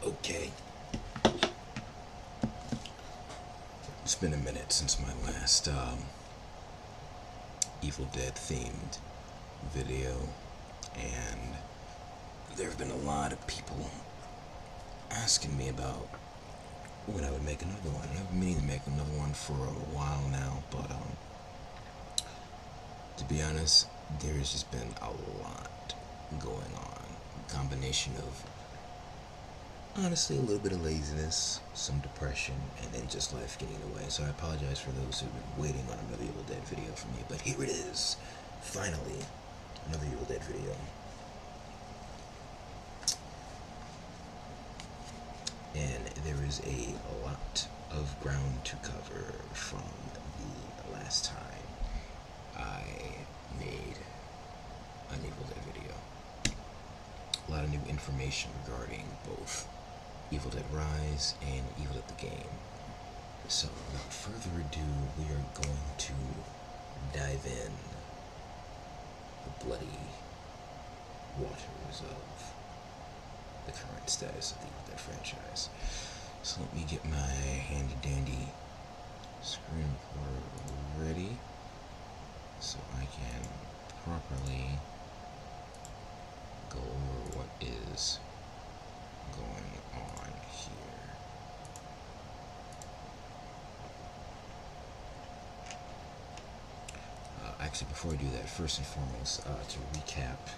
Okay. It's been a minute since my last Evil Dead themed video, and there have been a lot of people asking me about when I would make another one. I've been meaning to make another one for a while now, but to be honest, there's just been a lot going on. A combination of honestly a little bit of laziness, some depression, and then just life getting in the way. So I apologize for those who've been waiting on another Evil Dead video from me, but here it is. Finally, another Evil Dead video. And there is a lot of ground to cover from the last time I made an Evil Dead video. A lot of new information regarding both Evil Dead Rise and Evil Dead the game. So without further ado, we are going to dive in the bloody waters of the current status of the Evil Dead franchise. So let me get my handy dandy screen recorder ready so I can properly go over what is going on here. Actually, before I do that, first and foremost, to recap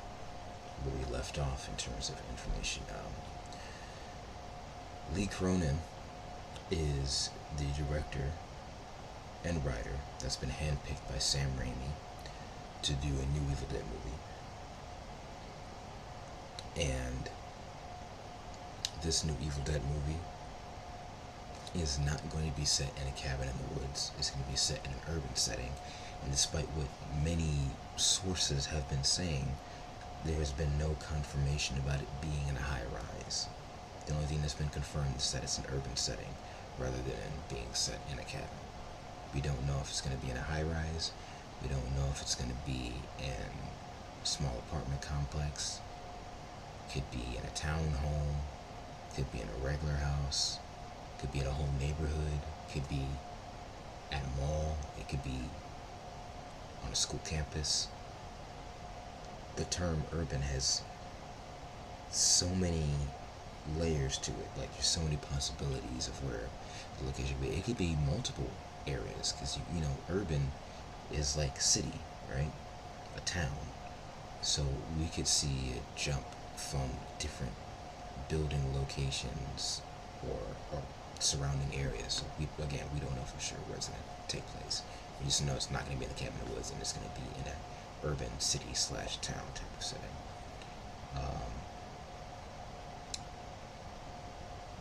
where we left off in terms of information, Lee Cronin is the director and writer that's been handpicked by Sam Raimi to do a new Evil Dead movie. And this new Evil Dead movie is not going to be set in a cabin in the woods. It's going to be set in an urban setting. And despite what many sources have been saying, there has been no confirmation about it being in a high rise. The only thing that's been confirmed is that it's an urban setting rather than being set in a cabin. We don't know if it's going to be in a high rise. We don't know if it's going to be in a small apartment complex. Could be in a townhome. Could be in a regular house. Could be in a whole neighborhood. Could be at a mall. It could be on a school campus. The term urban has so many layers to it. Like, there's so many possibilities of where the location could be. It could be multiple areas, because you know, urban is like city, right? A town. So we could see a jump from different building locations or surrounding areas. So we don't know for sure where it's going to take place. We just know it's not going to be in the cabin in the woods, and it's going to be in an urban city/town type of setting.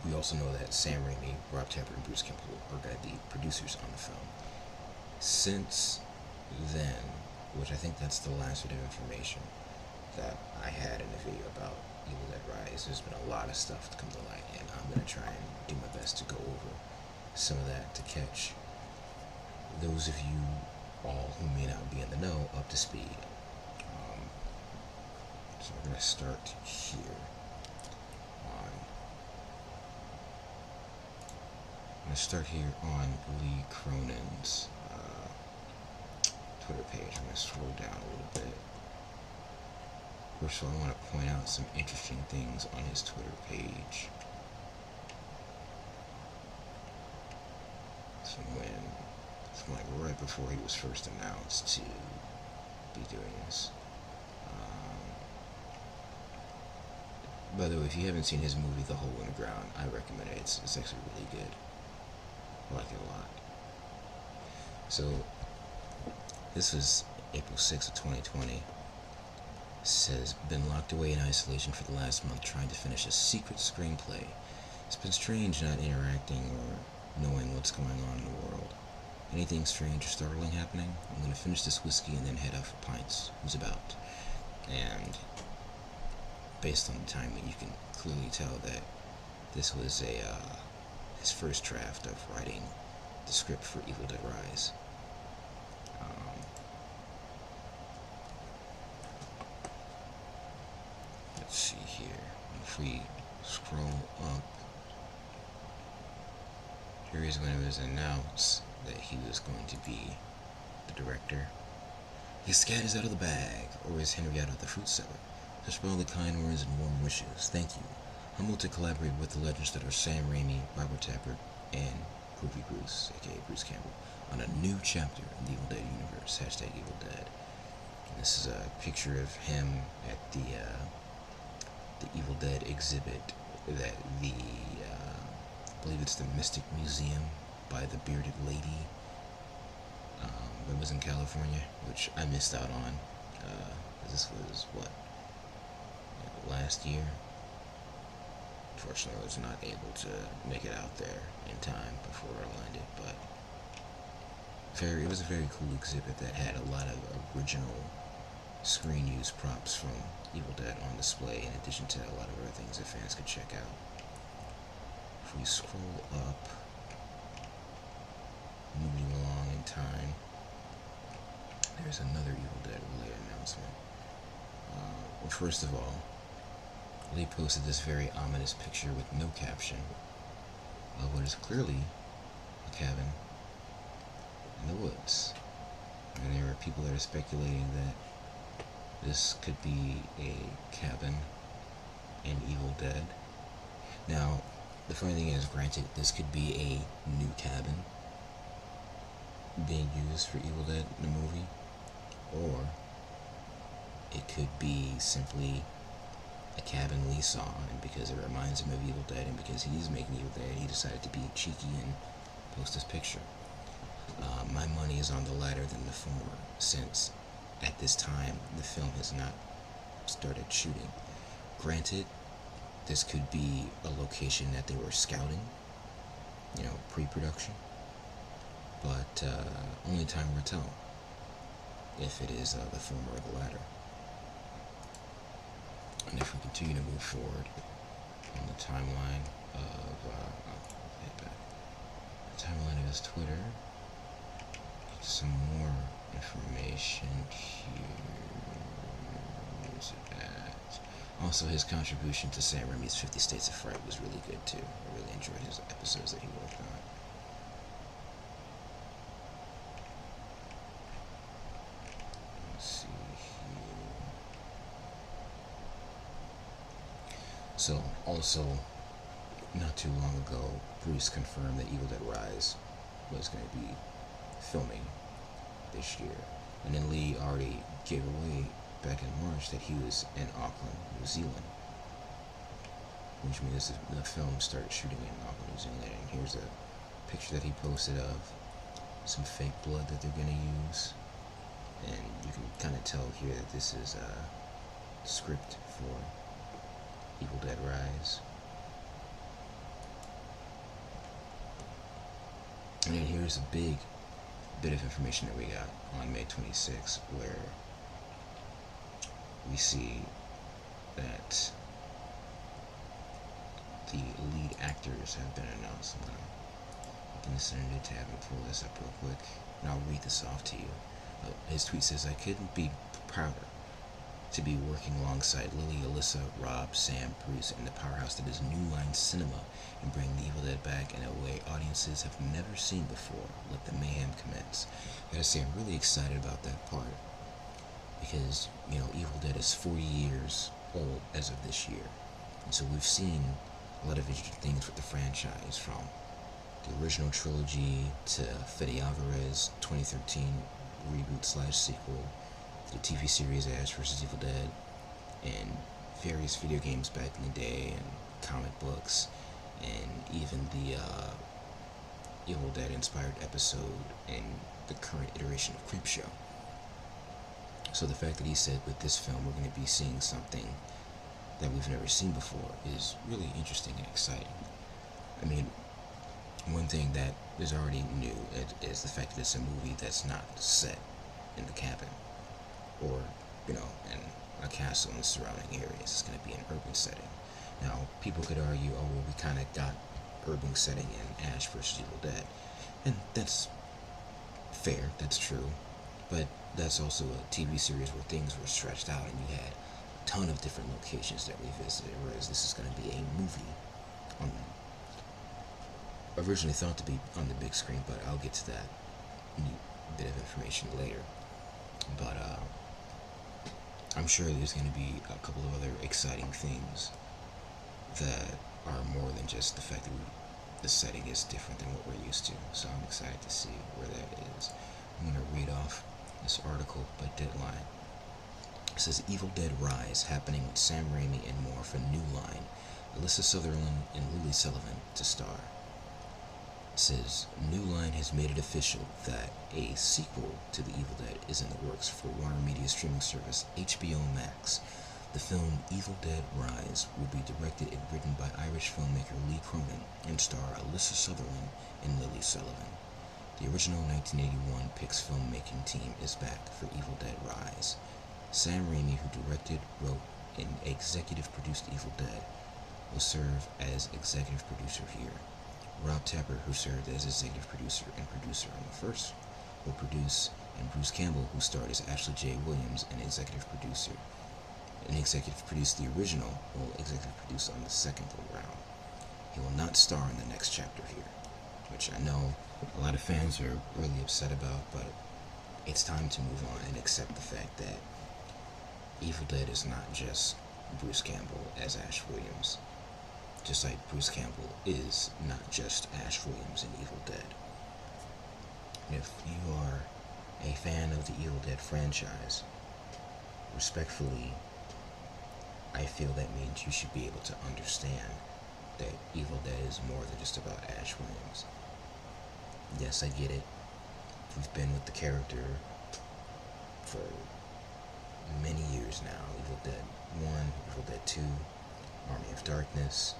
We also know that Sam Raimi, Rob Tapert, and Bruce Campbell are going to be producers on the film. Since then, which I think that's the last bit of information that I had in the video about Evil Dead Rise, there's been a lot of stuff to come to light, and I'm going to try and do my best to go over some of that to catch those of you all who may not be in the know up to speed. So we're going to start here on Lee Cronin's Twitter page. I'm going to scroll down a little bit. First of all, I want to point out some interesting things on his Twitter page. So like right before he was first announced to be doing this. By the way, if you haven't seen his movie, The Hole in the Ground, I recommend it. It's actually really good. I like it a lot. So, this was April 6th of 2020. It says, been locked away in isolation for the last month trying to finish a secret screenplay. It's been strange not interacting or knowing what's going on in the world. Anything strange or startling happening? I'm going to finish this whiskey and then head out for pints. Who's about? And based on the timing, you can clearly tell that this was his first draft of writing the script for Evil Dead Rise. Let's see here. If we scroll up, here is when it was announced that he was going to be the director. His scat is out of the bag, or is Henry out of the fruit cellar? Such all the kind words and warm wishes. Thank you. Humbled to collaborate with the legends that are Sam Raimi, Robert Tappert, and Groovy Bruce, aka Bruce Campbell, on a new chapter in the Evil Dead universe. Hashtag Evil Dead. And this is a picture of him at the Evil Dead exhibit that I believe it's the Mystic Museum by the Bearded Lady. It was in California, which I missed out on. This was last year. Unfortunately, I was not able to make it out there in time before I landed, but it was a very cool exhibit that had a lot of original screen use props from Evil Dead on display, in addition to a lot of other things that fans could check out. If we scroll up, moving along in time, there's another Evil Dead related announcement. Well, first of all, Lee posted this very ominous picture with no caption of what is clearly a cabin in the woods. And there are people that are speculating that this could be a cabin in Evil Dead. Now, the funny thing is, granted, this could be a new cabin being used for Evil Dead in the movie, or it could be simply a cabin Lee saw, and because it reminds him of Evil Dead, and because he's making Evil Dead, he decided to be cheeky and post this picture. My money is on the latter than the former, since at this time the film has not started shooting. Granted, this could be a location that they were scouting, pre-production, but only time will tell if it is the former or the latter. And if we continue to move forward on the timeline of his Twitter, get some more information here. Where's it at? Also, his contribution to Sam Raimi's 50 States of Fright was really good too. I really enjoyed his episodes that he worked on. Let's see here. So, also, not too long ago, Bruce confirmed that Evil Dead Rise was going to be filming this year. And then Lee already gave away back in March that he was in Auckland, New Zealand. Which means the film started shooting in Auckland, New Zealand. And here's a picture that he posted of some fake blood that they're going to use. And you can kind of tell here that this is a script for Evil Dead Rise. And then here's a big bit of information that we got on May 26th, where we see that the lead actors have been announced. I'm going to send a new tab and pull this up real quick, and I'll read this off to you. His tweet says, "I couldn't be prouder to be working alongside Lily, Alyssa, Rob, Sam, Bruce, and the powerhouse that is New Line Cinema, and bring the Evil Dead back in a way audiences have never seen before. Let the mayhem commence." I gotta say, I'm really excited about that part, because, Evil Dead is 40 years old as of this year. And so we've seen a lot of interesting things with the franchise, from the original trilogy to Fede Alvarez 2013 reboot/sequel, to the TV series Ash vs. Evil Dead, and various video games back in the day, and comic books, and even the Evil Dead inspired episode in the current iteration of Creepshow. So the fact that he said with this film we're going to be seeing something that we've never seen before is really interesting and exciting. I mean, one thing that is already new is the fact that it's a movie that's not set in the cabin or, in a castle in the surrounding areas. It's going to be an urban setting. Now, people could argue, oh, well, we kind of got urban setting in Ash vs. Evil Dead. And that's fair, that's true. But that's also a TV series where things were stretched out and you had ton of different locations that we visited, whereas this is going to be a movie on, originally thought to be on the big screen, but I'll get to that bit of information later. But I'm sure there's going to be a couple of other exciting things that are more than just the fact that the setting is different than what we're used to. So I'm excited to see where that is. I'm going to read off this article by Deadline. It says Evil Dead Rise happening with Sam Raimi and more for New Line. Alyssa Sutherland and Lily Sullivan to star. It says New Line has made it official that a sequel to The Evil Dead is in the works for Warner Media streaming service HBO Max. The film Evil Dead Rise will be directed and written by Irish filmmaker Lee Cronin and star Alyssa Sutherland and Lily Sullivan. The original 1981 Pix filmmaking team is back for Evil Dead Rise. Sam Raimi, who directed, wrote, and executive produced Evil Dead, will serve as executive producer here. Rob Tapper, who served as executive producer and producer on the first, will produce, and Bruce Campbell, who starred as Ashley J. Williams, and executive produced the original, will executive produce on the second go-round. He will not star in the next chapter here, which I know a lot of fans are really upset about, but it's time to move on and accept the fact that Evil Dead is not just Bruce Campbell as Ash Williams, just like Bruce Campbell is not just Ash Williams in Evil Dead. And if you are a fan of the Evil Dead franchise, respectfully, I feel that means you should be able to understand that Evil Dead is more than just about Ash Williams. Yes, I get it. We've been with the character for many years now. Evil Dead 1, Evil Dead 2, Army of Darkness,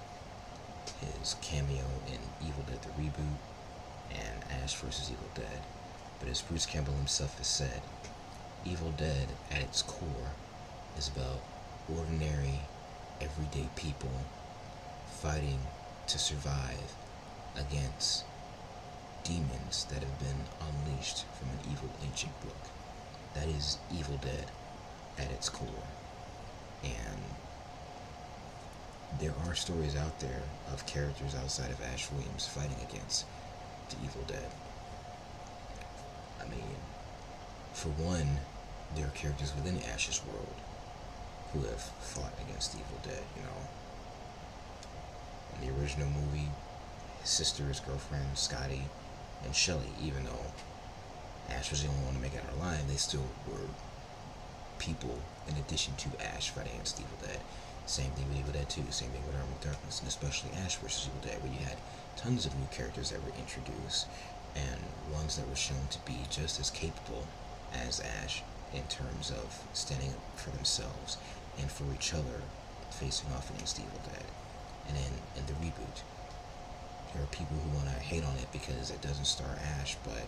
his cameo in Evil Dead the Reboot, and Ash vs. Evil Dead. But as Bruce Campbell himself has said, Evil Dead at its core is about ordinary, everyday people fighting to survive against demons that have been unleashed from an evil ancient book. That is Evil Dead at its core. And there are stories out there of characters outside of Ash Williams fighting against the Evil Dead. I mean, for one, there are characters within Ash's world who have fought against the Evil Dead, you know. In the original movie, his sister, his girlfriend, Scotty, and Shelly, even though Ash was the only one to make it out alive, they still were people in addition to Ash fighting against Evil Dead. Same thing with Evil Dead 2, same thing with Army of Darkness, and especially Ash vs. Evil Dead, where you had tons of new characters that were introduced, and ones that were shown to be just as capable as Ash in terms of standing up for themselves and for each other, facing off against Evil Dead. And then in the reboot, there are people who want to hate on it because it doesn't star Ash, but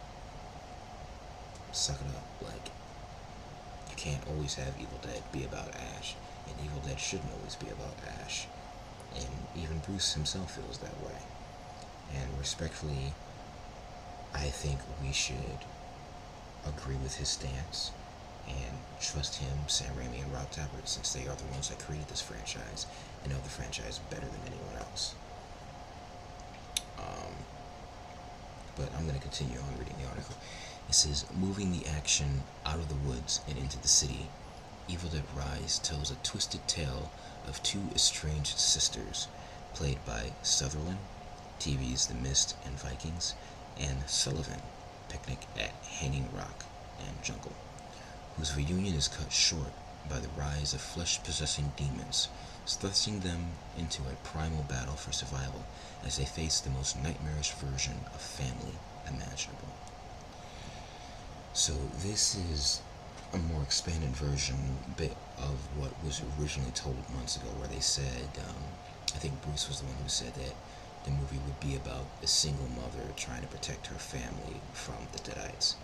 suck it up. Like, you can't always have Evil Dead be about Ash, and Evil Dead shouldn't always be about Ash. And even Bruce himself feels that way. And respectfully, I think we should agree with his stance and trust him, Sam Raimi, and Rob Tapert, since they are the ones that created this franchise and know the franchise better than anyone else. But I'm going to continue on reading the article. It says, moving the action out of the woods and into the city, Evil Dead Rise tells a twisted tale of two estranged sisters, played by Sutherland, TV's The Mist and Vikings, and Sullivan, Picnic at Hanging Rock and Jungle, whose reunion is cut short by the rise of flesh-possessing demons, thrusting them into a primal battle for survival as they face the most nightmarish version of family imaginable. So this is a more expanded version bit of what was originally told months ago, where they said, I think Bruce was the one who said that the movie would be about a single mother trying to protect her family from the Deadites.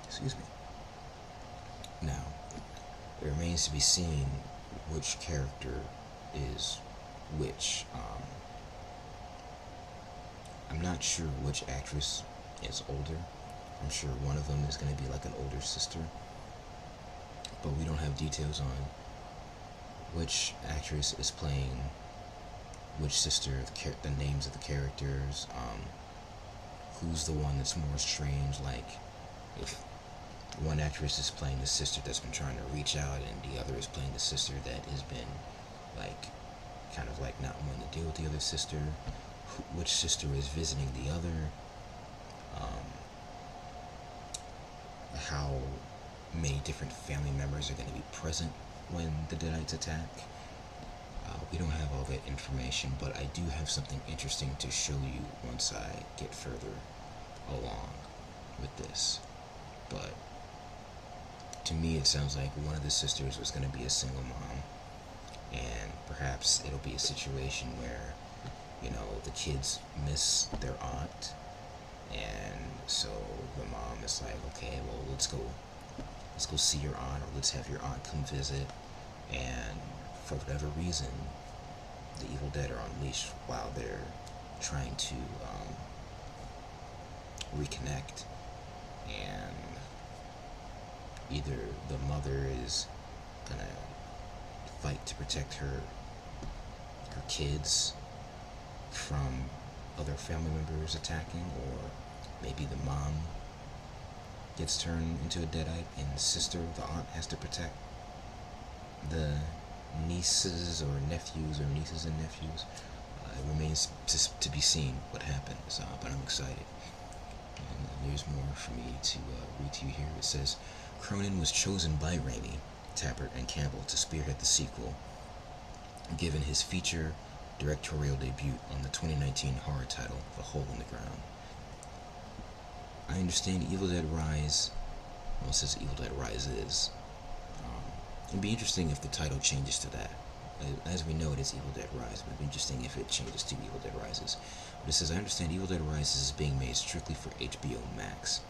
Excuse me. Now, it remains to be seen which character is which. I'm not sure which actress is older, I'm sure one of them is going to be like an older sister, but we don't have details on which actress is playing which sister, the names of the characters, who's the one that's more strange, like if one actress is playing the sister that's been trying to reach out and the other is playing the sister that has been like kind of like not wanting to deal with the other sister, which sister is visiting the other, how many different family members are going to be present when the Deadites attack. We don't have all that information, but I do have something interesting to show you once I get further along with this. But to me, it sounds like one of the sisters was going to be a single mom, and perhaps it'll be a situation where, you know, the kids miss their aunt, and so the mom is like, okay, well, let's go see your aunt, or let's have your aunt come visit, and for whatever reason, the Evil Dead are unleashed while they're trying to reconnect, and either the mother is gonna fight to protect her kids from other family members attacking, or maybe the mom gets turned into a Deadite and the sister, the aunt, has to protect the nieces or nephews, or nieces and nephews. It remains to be seen what happens, but I'm excited. And there's more for me to read to you here. It says, Cronin was chosen by Raimi, Tappert, and Campbell to spearhead the sequel, given his feature directorial debut on the 2019 horror title, The Hole in the Ground. I understand Evil Dead Rise, well, it says Evil Dead Rises. It'd be interesting if the title changes to that. As we know, it is Evil Dead Rise, but it'd be interesting if it changes to Evil Dead Rises. But it says, I understand Evil Dead Rises is being made strictly for HBO Max.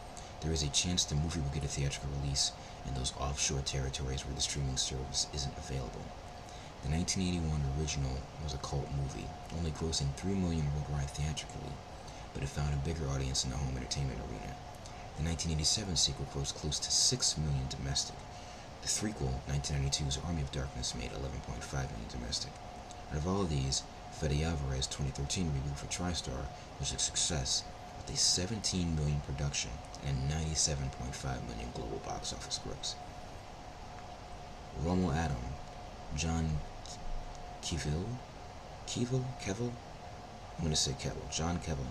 There is a chance the movie will get a theatrical release in those offshore territories where the streaming service isn't available. The 1981 original was a cult movie, only grossing $3 million worldwide theatrically, but it found a bigger audience in the home entertainment arena. The 1987 sequel grossed close to $6 million domestic. The threequel, 1992's Army of Darkness, made $11.5 million domestic. Out of all of these, Fede Alvarez's 2013 reboot for TriStar was a success, with a $17 million production and $97.5 million global box office gross. Rommel Adam, John Kevill, I'm going to say Kevill, John Kevill,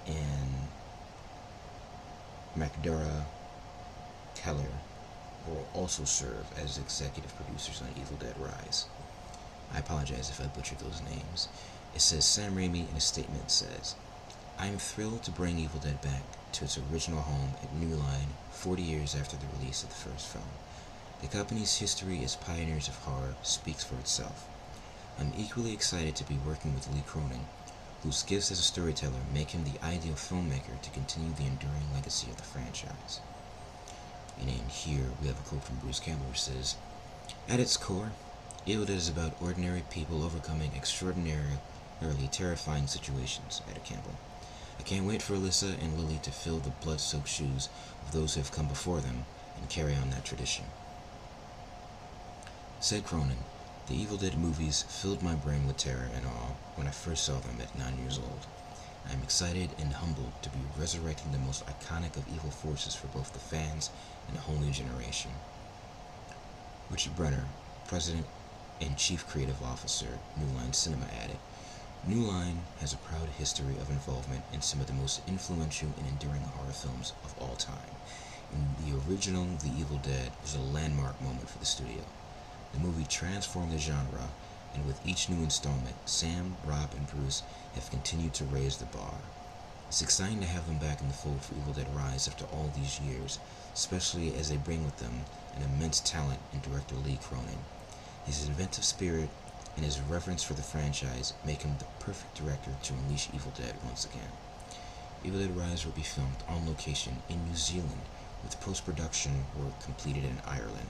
and Macdura Keller will also serve as executive producers on Evil Dead Rise. I apologize if I butchered those names. It says, Sam Raimi in a statement says, I am thrilled to bring Evil Dead back to its original home at New Line 40 years after the release of the first film. The company's history as pioneers of horror speaks for itself. I'm equally excited to be working with Lee Cronin, whose gifts as a storyteller make him the ideal filmmaker to continue the enduring legacy of the franchise. And in here, we have a quote from Bruce Campbell, which says, At its core, Evil Dead is about ordinary people overcoming extraordinarily terrifying situations, added Campbell. I can't wait for Alyssa and Lily to fill the blood-soaked shoes of those who have come before them and carry on that tradition. Said Cronin, the Evil Dead movies filled my brain with terror and awe when I first saw them at 9 years old. I am excited and humbled to be resurrecting the most iconic of evil forces for both the fans and a whole new generation. Richard Brenner, President and Chief Creative Officer, New Line Cinema, added, New Line has a proud history of involvement in some of the most influential and enduring horror films of all time. In the original The Evil Dead was a landmark moment for the studio. The movie transformed the genre, and with each new installment, Sam, Rob, and Bruce have continued to raise the bar. It's exciting to have them back in the fold for Evil Dead Rise after all these years, especially as they bring with them an immense talent in director Lee Cronin. His inventive spirit and his reverence for the franchise make him the perfect director to unleash Evil Dead once again. Evil Dead Rise will be filmed on location in New Zealand, with post-production work completed in Ireland,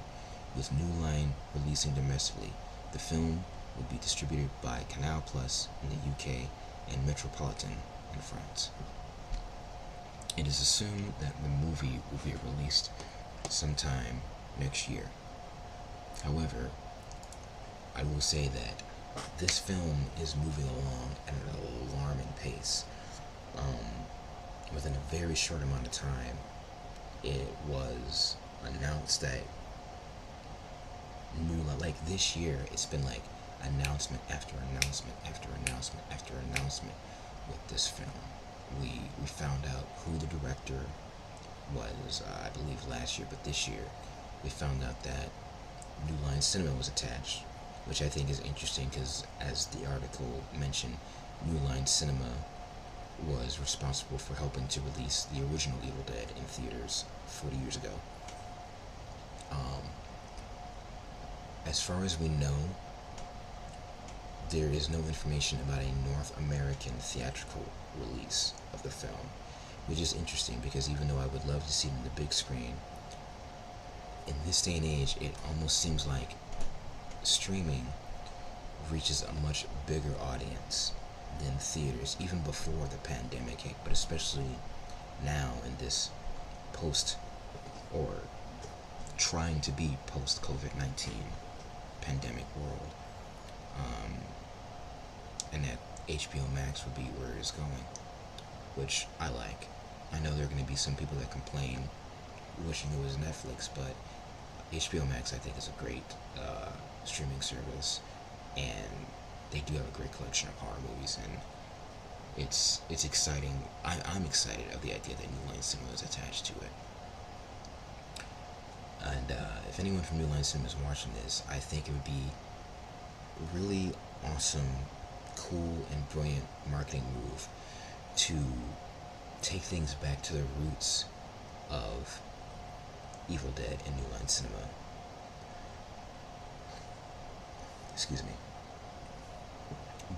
with New Line releasing domestically. The film will be distributed by Canal Plus in the UK and Metropolitan in France. It is assumed that the movie will be released sometime next year. However, I will say that this film is moving along at an alarming pace. Within a very short amount of time, it was announced that like this year, it's been like announcement after announcement after announcement after announcement with this film. We found out who the director was, I believe last year, but this year we found out that New Line Cinema was attached, which I think is interesting because, as the article mentioned, New Line Cinema was responsible for helping to release the original Evil Dead in theaters 40 years ago. As far as we know, there is no information about a North American theatrical release of the film, which is interesting because even though I would love to see it on the big screen, in this day and age, it almost seems like streaming reaches a much bigger audience than theaters, even before the pandemic hit, but especially now in this post or trying to be post COVID-19 pandemic world. And that HBO Max would be where it's going, which I like. I know there are going to be some people that complain wishing it was Netflix, but HBO Max I think is a great streaming service, and they do have a great collection of horror movies, and it's exciting. I'm excited of the idea that New Line Cinema is attached to it. And if anyone from New Line Cinema is watching this, I think it would be a really awesome, cool, and brilliant marketing move to take things back to the roots of Evil Dead and New Line Cinema. Excuse me.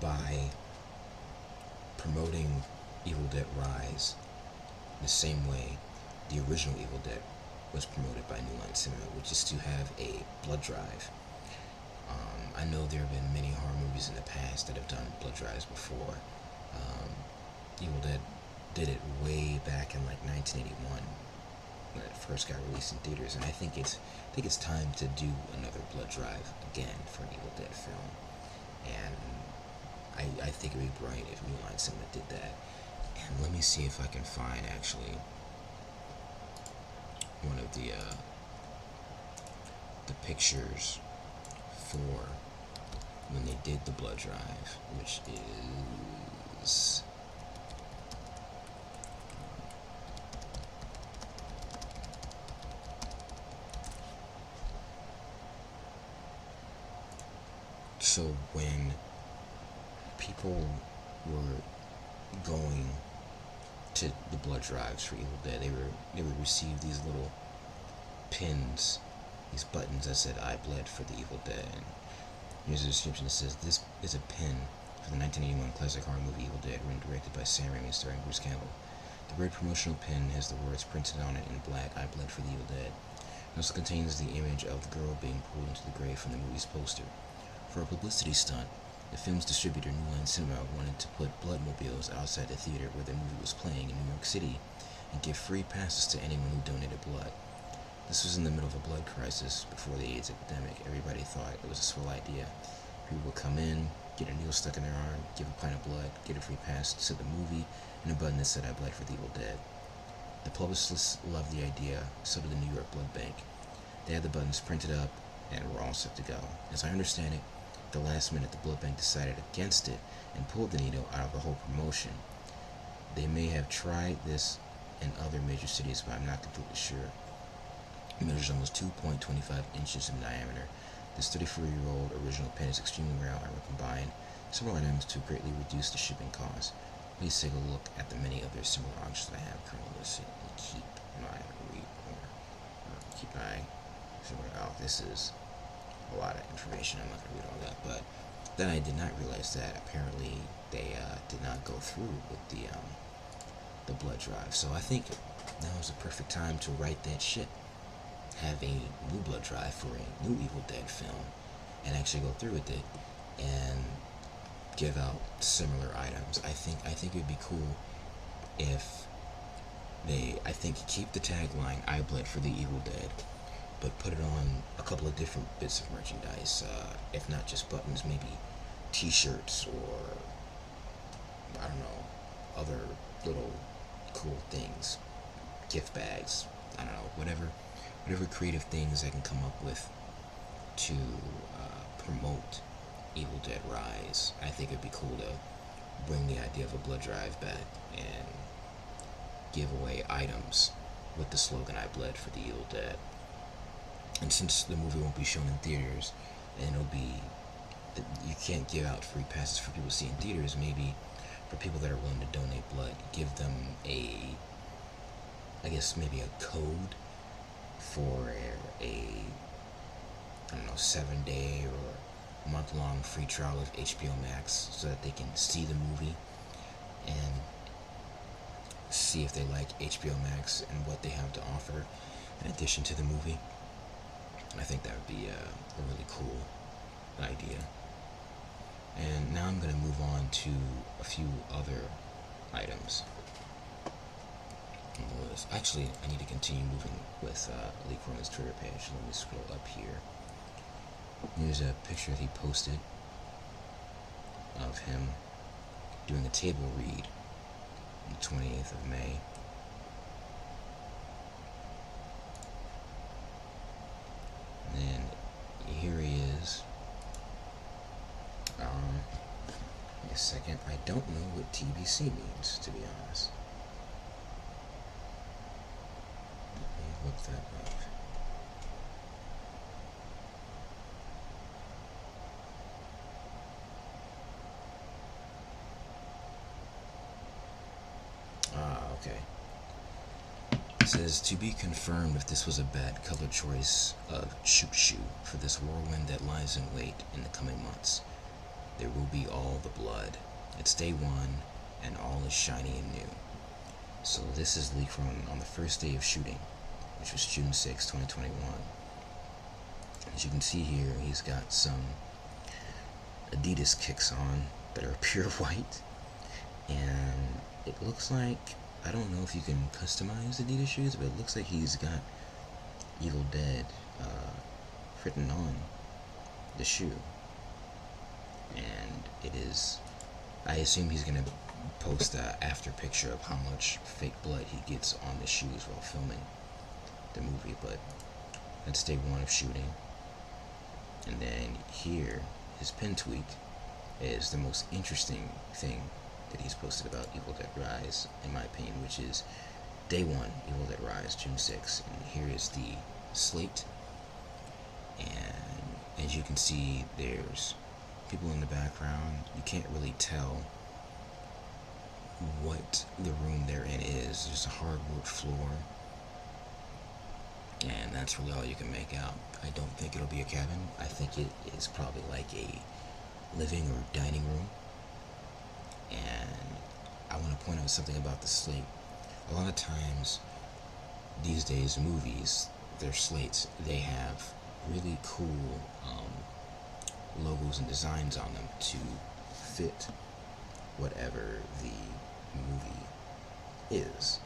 By promoting Evil Dead Rise the same way the original Evil Dead was promoted by New Line Cinema, which is to have a blood drive. I know there have been many horror movies in the past that have done blood drives before. Evil Dead did it way back in like 1981 when it first got released in theaters, and I think it's time to do another blood drive again for an Evil Dead film. And I think it would be brilliant if New Line Cinema did that. And let me see if I can find actually one of the pictures for when they did the blood drive, which is so when people were going to the blood drives for Evil Dead, they would receive these little pins, these buttons that said "I bled for the Evil Dead." And here's a description that says, "This is a pin for the 1981 classic horror movie Evil Dead, written and directed by Sam Raimi, starring Bruce Campbell. The red promotional pin has the words printed on it in black, 'I bled for the Evil Dead.' It also contains the image of the girl being pulled into the grave from the movie's poster. For a publicity stunt, the film's distributor, New Line Cinema, wanted to put bloodmobiles outside the theater where the movie was playing in New York City and give free passes to anyone who donated blood. This was in the middle of a blood crisis before the AIDS epidemic. Everybody thought it was a swell idea. People would come in, get a needle stuck in their arm, give a pint of blood, get a free pass to the movie, and a button that said 'I bled for the Evil Dead.' The publicists loved the idea, so did the New York Blood Bank. They had the buttons printed up and were all set to go. As I understand it, at the last minute the blood bank decided against it and pulled the needle out of the whole promotion. They may have tried this in other major cities, but I'm not completely sure. It measures almost 2.25 inches in diameter. This 34-year-old original pin is extremely rare, and will combine several items to greatly reduce the shipping costs. Please take a look at the many other similar objects that I have currently listed and keep my oh, this is a lot of information. I'm not going to read all that, but then I did not realize that apparently they did not go through with the blood drive. So I think now is the perfect time to write that shit. Have a new blood drive for a new Evil Dead film, and actually go through with it and give out similar items. I think it'd be cool if I think, keep the tagline "I bled for the Evil Dead," but put it on a couple of different bits of merchandise. If not just buttons, maybe T-shirts or I don't know, other little cool things, gift bags. I don't know, whatever creative things I can come up with to promote Evil Dead Rise. I think it'd be cool to bring the idea of a blood drive back and give away items with the slogan "I bled for the Evil Dead." And since the movie won't be shown in theaters, and you can't give out free passes for people to see in theaters, maybe for people that are willing to donate blood, give them I guess maybe a code for a I don't know, 7-day or month-long free trial of HBO Max so that they can see the movie and see if they like HBO Max and what they have to offer in addition to the movie. I think that would be a really cool idea. And now I'm going to move on to a few other items on the list. Actually, I need to continue moving with Lee Cronin's Twitter page. Let me scroll up here. Here's a picture that he posted of him doing a table read on the 28th of May. And then here he is. Wait a second. I don't know what TBC means, to be honest. Let me look that up. Okay. It says, to be confirmed if this was a bad color choice of shoot shoe for this whirlwind that lies in wait in the coming months. There will be all the blood. It's day one, and all is shiny and new. So this is Lee Cronin on the first day of shooting, which was June 6, 2021. As you can see here, he's got some Adidas kicks on that are pure white, and it looks like, I don't know if you can customize Adidas shoes, but it looks like he's got Evil Dead written on the shoe. And it is, I assume he's going to post an after picture of how much fake blood he gets on the shoes while filming the movie, but that's day one of shooting. And then here, his pin tweet is the most interesting thing that he's posted about Evil Dead Rise, in my opinion, which is day one, Evil Dead Rise, June 6th. And here is the slate. And as you can see, there's people in the background. You can't really tell what the room they're in is. There's a hardwood floor, and that's really all you can make out. I don't think it'll be a cabin. I think it is probably like a living or dining room. And I want to point out something about the slate. A lot of times these days, movies, their slates, they have really cool logos and designs on them to fit whatever the movie is.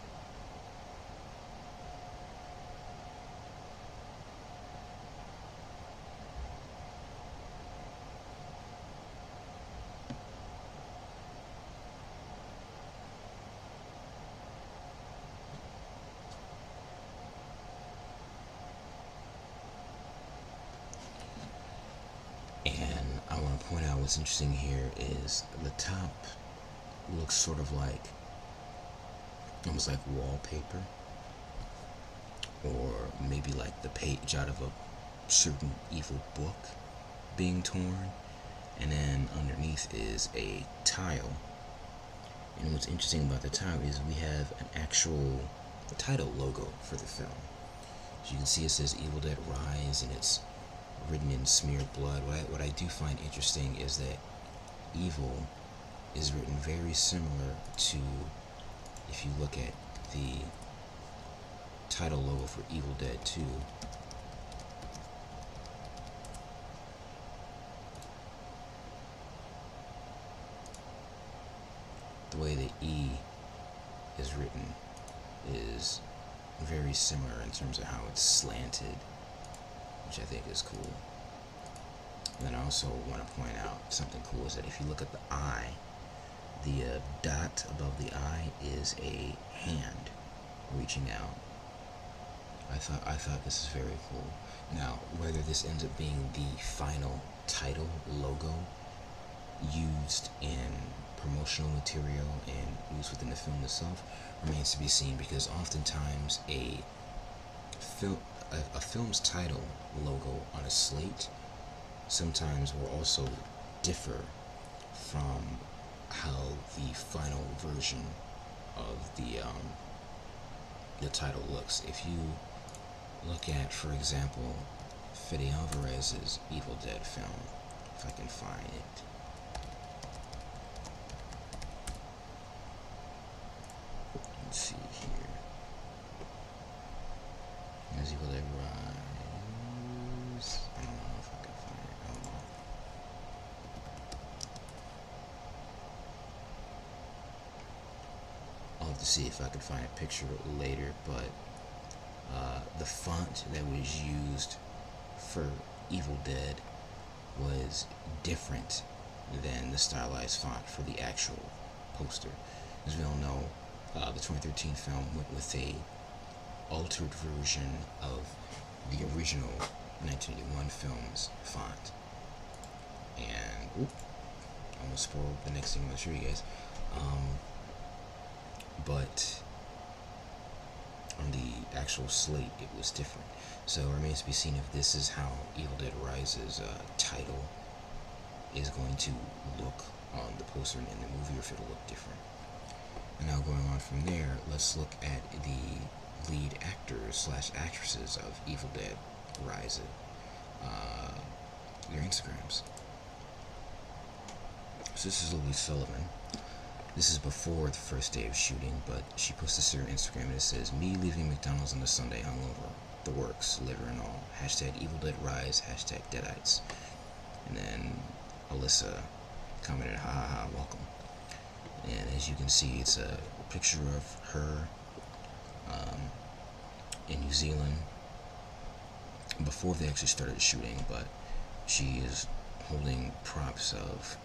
And I want to point out what's interesting here is the top looks sort of like, almost like wallpaper, or maybe like the page out of a certain evil book being torn. And then underneath is a tile. And what's interesting about the tile is we have an actual title logo for the film. As you can see, it says Evil Dead Rise, and it's written in smeared blood. What I do find interesting is that evil is written very similar to, if you look at the title logo for Evil Dead 2, the way the E is written is very similar in terms of how it's slanted, which I think is cool. And then I also want to point out something cool is that if you look at the eye, the dot above the eye is a hand reaching out. I thought this is very cool. Now, whether this ends up being the final title logo used in promotional material and used within the film itself remains to be seen, because oftentimes a film's title logo on a slate sometimes will also differ from how the final version of the title looks. If you look at, for example, Fede Alvarez's Evil Dead film, if I can find it. Let's see here. There's Evil Dead Rise. I don't know if I can find it. I don't know. I'll have to see if I can find a picture later, but the font that was used for Evil Dead was different than the stylized font for the actual poster. As we all know, the 2013 film went with a altered version of the original 1981 film's font. And almost spoiled the next thing I'm going to show you guys. But on the actual slate, it was different. So it remains to be seen if this is how Evil Dead Rise's title is going to look on the poster in the movie, or if it'll look different. And now going on from there, let's look at the lead actors / actresses of Evil Dead Rise, their Instagrams. So this is Louise Sullivan. This is before the first day of shooting, but she posted this to her Instagram, and it says, "Me leaving McDonald's on a Sunday hungover. The works, liver and all. Hashtag Evil Dead Rise. Hashtag Deadites." And then Alyssa commented, "Ha ha ha, welcome." And as you can see, it's a picture of her in New Zealand before they actually started shooting, but she is holding props of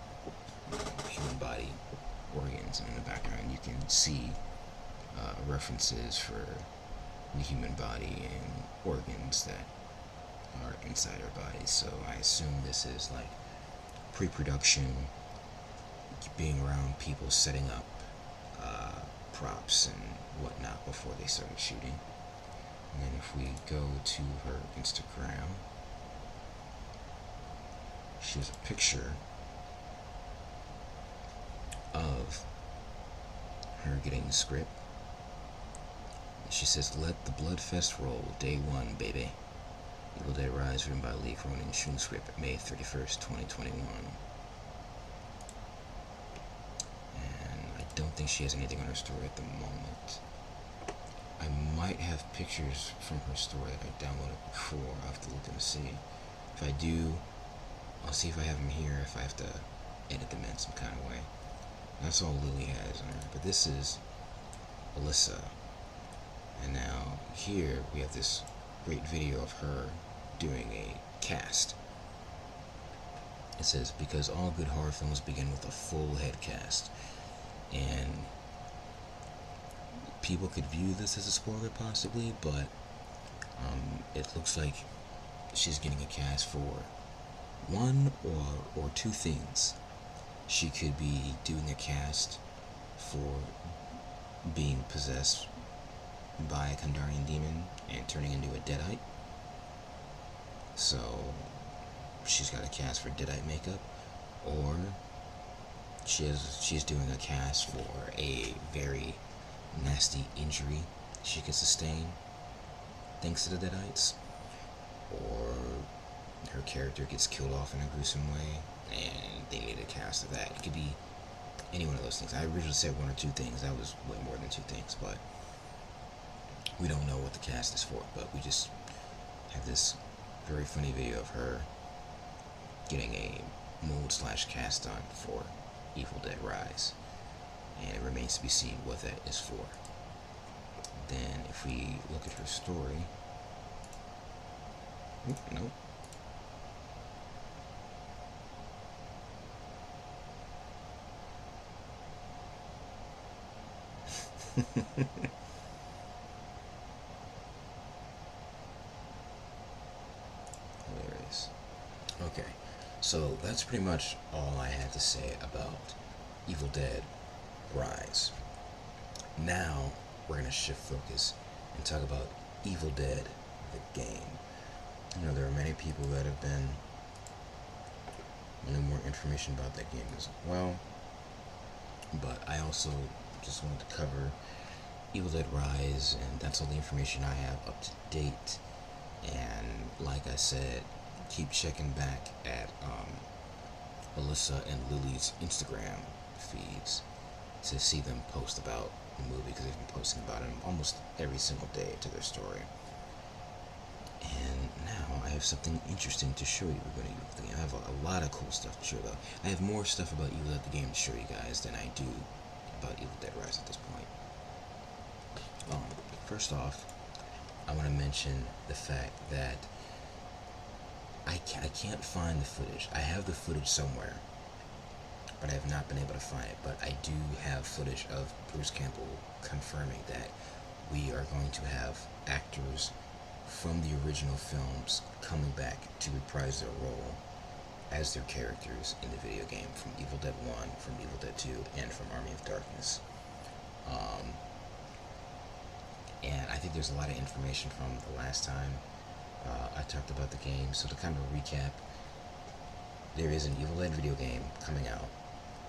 human body organs, and in the background you can see references for the human body and organs that are inside our bodies. So I assume this is like pre-production, being around people setting up props and whatnot before they started shooting. And then if we go to her Instagram, she has a picture of her getting the script. She says, "Let the Bloodfest roll, day one, baby." Evil Dead Rise, written by Lee Cronin, shooting script May 31st, 2021. And I don't think she has anything on her story at the moment. I might have pictures from her story that I downloaded before. I'll have to look and see. If I do, I'll see if I have them here, if I have to edit them in some kind of way. That's all Lily has on her. But this is Alyssa. And now here we have this great video of her doing a cast. It says, "Because all good horror films begin with a full head cast." And people could view this as a spoiler possibly, but it looks like she's getting a cast for one or two things. She could be doing a cast for being possessed by a Kandarian demon and turning into a Deadite. So she's got a cast for Deadite makeup, or she's doing a cast for a very nasty injury she could sustain thanks to the Deadites, or her character gets killed off in a gruesome way and they need a cast of that. It could be any one of those things. I originally said one or two things. That was way more than two things, but we don't know what the cast is for. But we just have this very funny video of her getting a mold / cast on for Evil Dead Rise, and it remains to be seen what that is for. then if we look at her story, nope. Hilarious. Okay, so that's pretty much all I had to say about Evil Dead Rise. Now we're gonna shift focus and talk about Evil Dead, the game. There are many people that have been wanting more information about that game as well, but I also just wanted to cover Evil Dead Rise, and that's all the information I have up to date. And like I said, keep checking back at Alyssa and Lily's Instagram feeds to see them post about the movie, because they've been posting about it almost every single day to their story. And now I have something interesting to show you about Evil Dead the Game. I have a lot of cool stuff to show though. I have more stuff about Evil Dead the Game to show you guys than I do about Evil Dead Rise at this point. First off, I want to mention the fact that I can't find the footage. I have the footage somewhere, but I have not been able to find it. But I do have footage of Bruce Campbell confirming that we are going to have actors from the original films coming back to reprise their role as their characters in the video game, from Evil Dead 1, from Evil Dead 2, and from Army of Darkness. And I think there's a lot of information from the last time I talked about the game. So to kind of recap, there is an Evil Dead video game coming out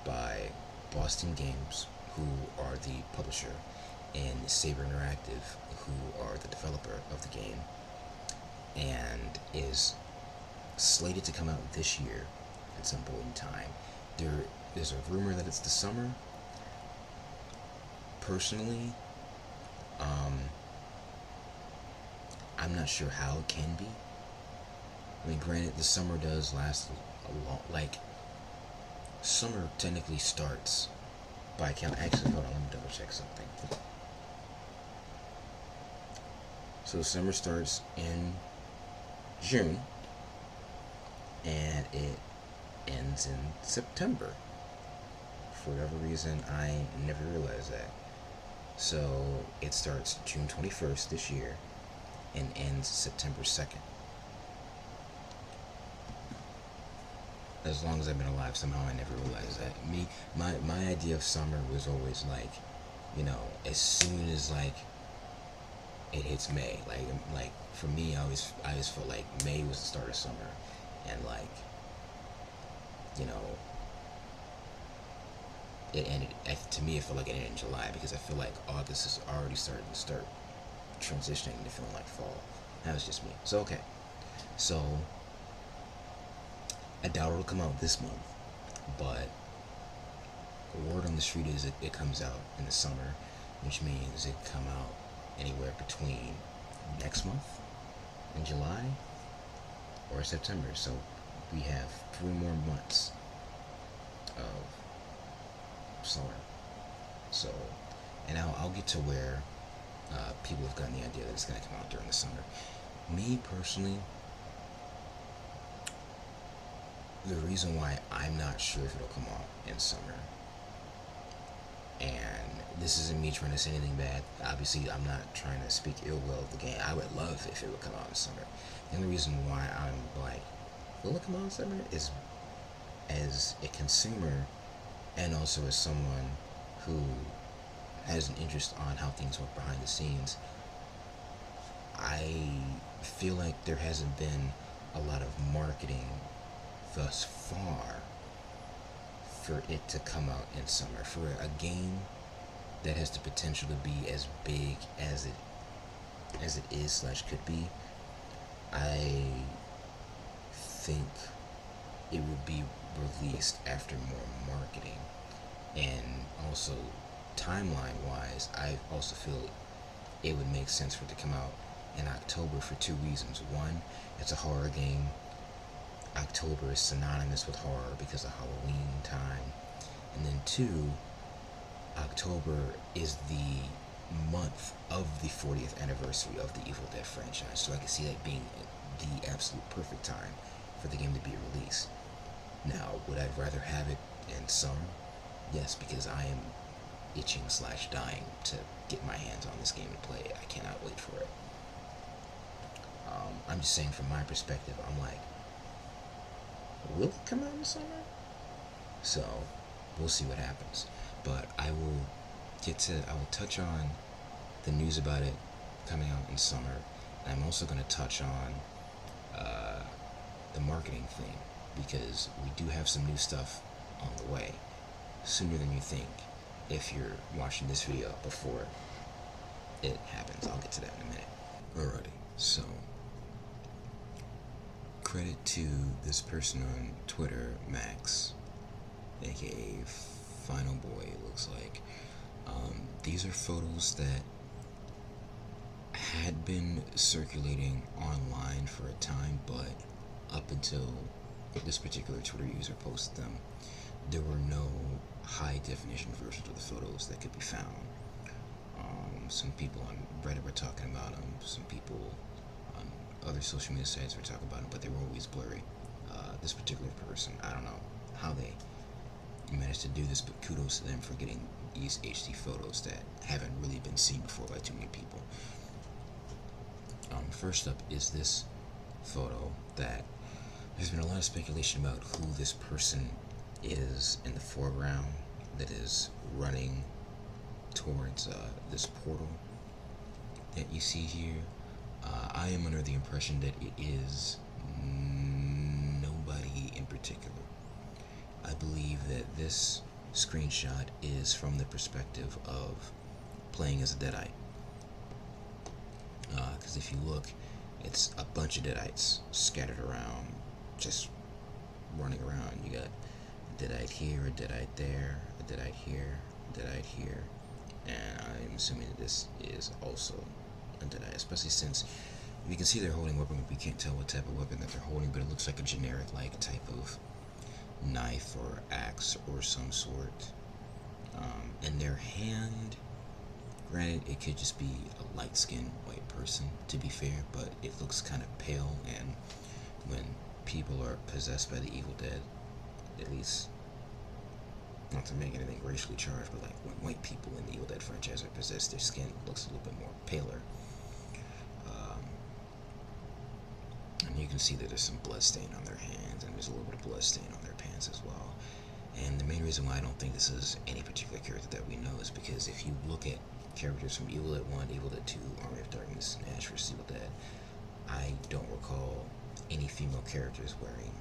by Boston Games, who are the publisher, and Saber Interactive, who are the developer of the game, and is slated to come out this year at some point in time. There's a rumor that it's the summer. Personally, I'm not sure how it can be. I mean, granted, the summer does last a long, like, summer technically starts by count. Actually, hold on, let me double check something. So summer starts in June, and it ends in September. For whatever reason, I never realized that. So it starts June 21st this year and ends September 2nd. As long as I've been alive, somehow I never realized that. My idea of summer was always like, as soon as like it hits May. Like for me, I always felt like May was the start of summer, and like, it ended. To me, it felt like it ended in July, because I feel like August is already starting to start transitioning into feeling like fall. That was just me. So okay, so I doubt it'll come out this month, but word on the street is it comes out in the summer, which means it come out anywhere between next month in July or September. So we have 3 more months of summer. So, and I'll get to where people have gotten the idea that it's going to come out during the summer. Me personally, the reason why I'm not sure if it'll come out in summer, and this isn't me trying to say anything bad. Obviously, I'm not trying to speak ill will of the game. I would love if it would come out in summer. The only reason why I'm like, will it come out in summer, is as a consumer, and also as someone who has an interest on how things work behind the scenes. I feel like there hasn't been a lot of marketing thus far for it to come out in summer. For a game that has the potential to be as big as it is / could be, I think it would be released after more marketing. And also, timeline wise, I also feel it would make sense for it to come out in October for 2 reasons. One, it's a horror game. October is synonymous with horror because of Halloween time. And then 2, October is the month of the 40th anniversary of the Evil Dead franchise, so I can see that being the absolute perfect time for the game to be released. Now, would I rather have it in summer? Yes, because I am itching slash dying to get my hands on this game and play it. I cannot wait for it. I'm just saying from my perspective, I'm like, will it come out in the summer? So, we'll see what happens. But I will touch on the news about it coming out in summer. And I'm also going to touch on the marketing thing, because we do have some new stuff on the way sooner than you think if you're watching this video before it happens. I'll get to that in a minute. Alrighty, so credit to this person on Twitter, Max, aka Final Boy, it looks like. These are photos that had been circulating online for a time, but up until this particular Twitter user posted them, there were no high definition versions of the photos that could be found. Some people on Reddit were talking about them, some people on other social media sites were talking about them, but they were always blurry. This particular person, I don't know how they managed to do this, but kudos to them for getting these HD photos that haven't really been seen before by too many people. First up is this photo that there's been a lot of speculation about who this person is in the foreground that is running towards this portal that you see here. I am under the impression that it is nobody in particular. I believe that this screenshot is from the perspective of playing as a Deadite. Because if you look, it's a bunch of Deadites scattered around, just running around. You got a Deadite here, a Deadite there, a Deadite here, a Deadite here, and I'm assuming that this is also a Deadite, especially since you can see they're holding a weapon, but we can't tell what type of weapon that they're holding, but it looks like a generic like type of knife or axe or some sort. And their hand, granted, it could just be a light-skinned white person, to be fair, but it looks kind of pale, and when people are possessed by the Evil Dead, at least, not to make anything racially charged, but like when white people in the Evil Dead franchise are possessed, their skin looks a little bit more paler. And you can see that there's some blood stain on their hands, and there's a little bit of blood stain on their pants as well. And the main reason why I don't think this is any particular character that we know is because if you look at characters from Evil Dead 1, Evil Dead 2, Army of Darkness, and Ash vs. Evil Dead, I don't recall any female characters wearing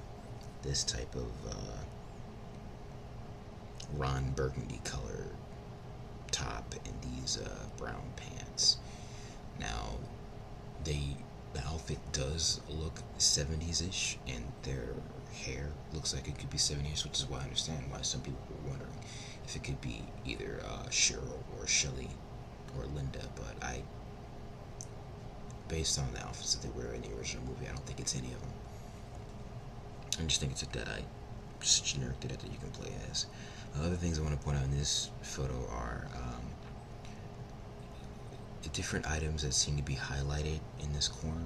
this type of Ron Burgundy color top and these brown pants. Now, the outfit does look 70s-ish, and their hair looks like it could be 70s, which is why I understand why some people were wondering if it could be either Cheryl or Shelly or Linda, but based on the outfits that they wear in the original movie, I don't think it's any of them. I just think it's a Deadite, just a generic Deadite that you can play as. Other things I want to point out in this photo are the different items that seem to be highlighted in this corner.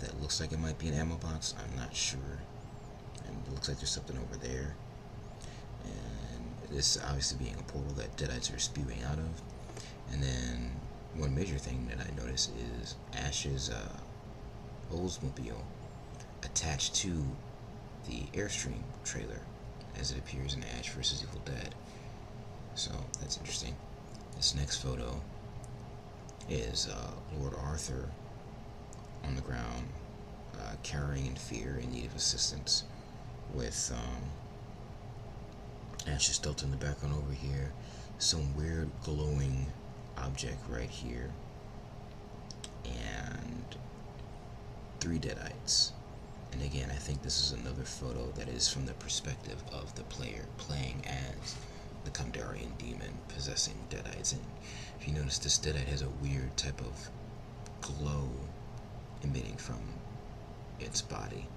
That looks like it might be an ammo box, I'm not sure. And it looks like there's something over there. And this obviously being a portal that Deadites are spewing out of. And then one major thing that I noticed is Ash's Oldsmobile attached to the Airstream trailer as it appears in Ash vs. Evil Dead. So that's interesting. This next photo is Lord Arthur on the ground, cowering in fear, in need of assistance, with Ash's stilt in the background over here, some weird glowing object right here, and 3 Deadites. And again, I think this is another photo that is from the perspective of the player playing as the Kandarian demon possessing Deadites. And if you notice, this Deadite has a weird type of glow emitting from its body.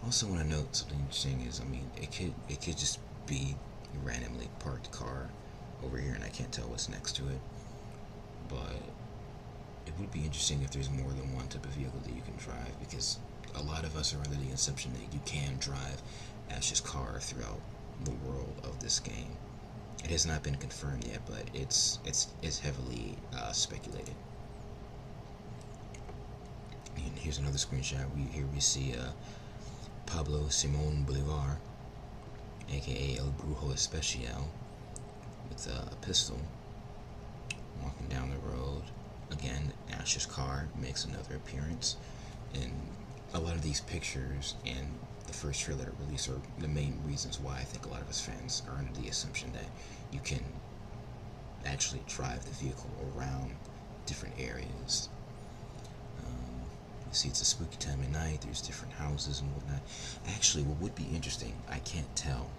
Also want to note something interesting is, I mean, it could just be a randomly parked car over here, and I can't tell what's next to it. but it would be interesting if there's more than one type of vehicle that you can drive, because a lot of us are under the assumption that you can drive Ash's car throughout the world of this game. It has not been confirmed yet, but it's heavily speculated. And here's another screenshot. We see Pablo Simon Bolivar, aka El Brujo Especial, with a pistol, walking down the road. Again, Ash's car makes another appearance, and a lot of these pictures and the first trailer release are the main reasons why I think a lot of us fans are under the assumption that you can actually drive the vehicle around different areas. You see, it's a spooky time of night. There's different houses and whatnot. Actually, what would be interesting, I can't tell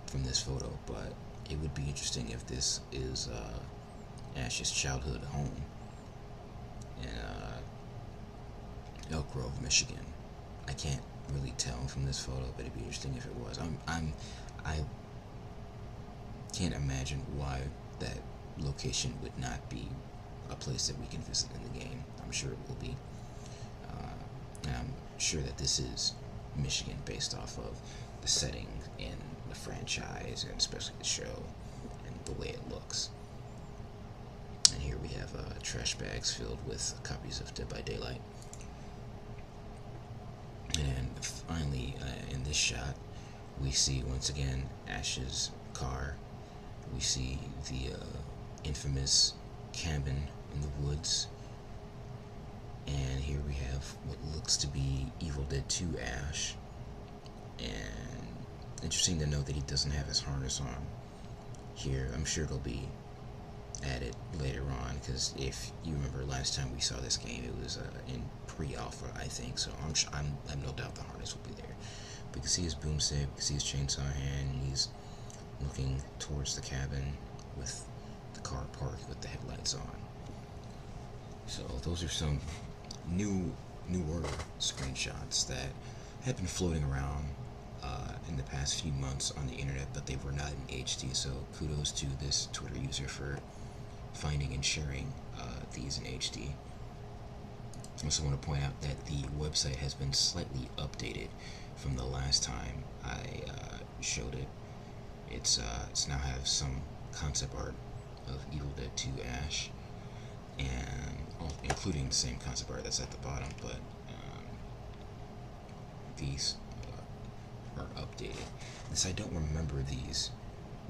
from this photo, but it would be interesting if this is Ash's childhood home in Elk Grove, Michigan. I can't really tell from this photo, but it'd be interesting if it was. I can't imagine why that location would not be a place that we can visit in the game. I'm sure it will be. And I'm sure that this is Michigan based off of the setting in the franchise, and especially the show and the way it looks. And here we have trash bags filled with copies of Dead by Daylight. And finally, in this shot, we see once again Ash's car. We see the infamous cabin in the woods. And here we have what looks to be Evil Dead 2 Ash. And interesting to note that he doesn't have his harness on here. I'm sure it'll be added later on, because if you remember last time we saw this game, it was in pre-alpha, I think. So I'm no doubt the harness will be there. We can see his boomstick, we can see his chainsaw hand, and he's looking towards the cabin with the car parked with the headlights on. So those are some newer screenshots that have been floating around in the past few months on the internet, but they were not in HD. So kudos to this Twitter user for finding and sharing these in HD. I also want to point out that the website has been slightly updated from the last time I showed it. It's now have some concept art of Evil Dead 2 Ash, and including the same concept art that's at the bottom, but these are updated. This, I don't remember these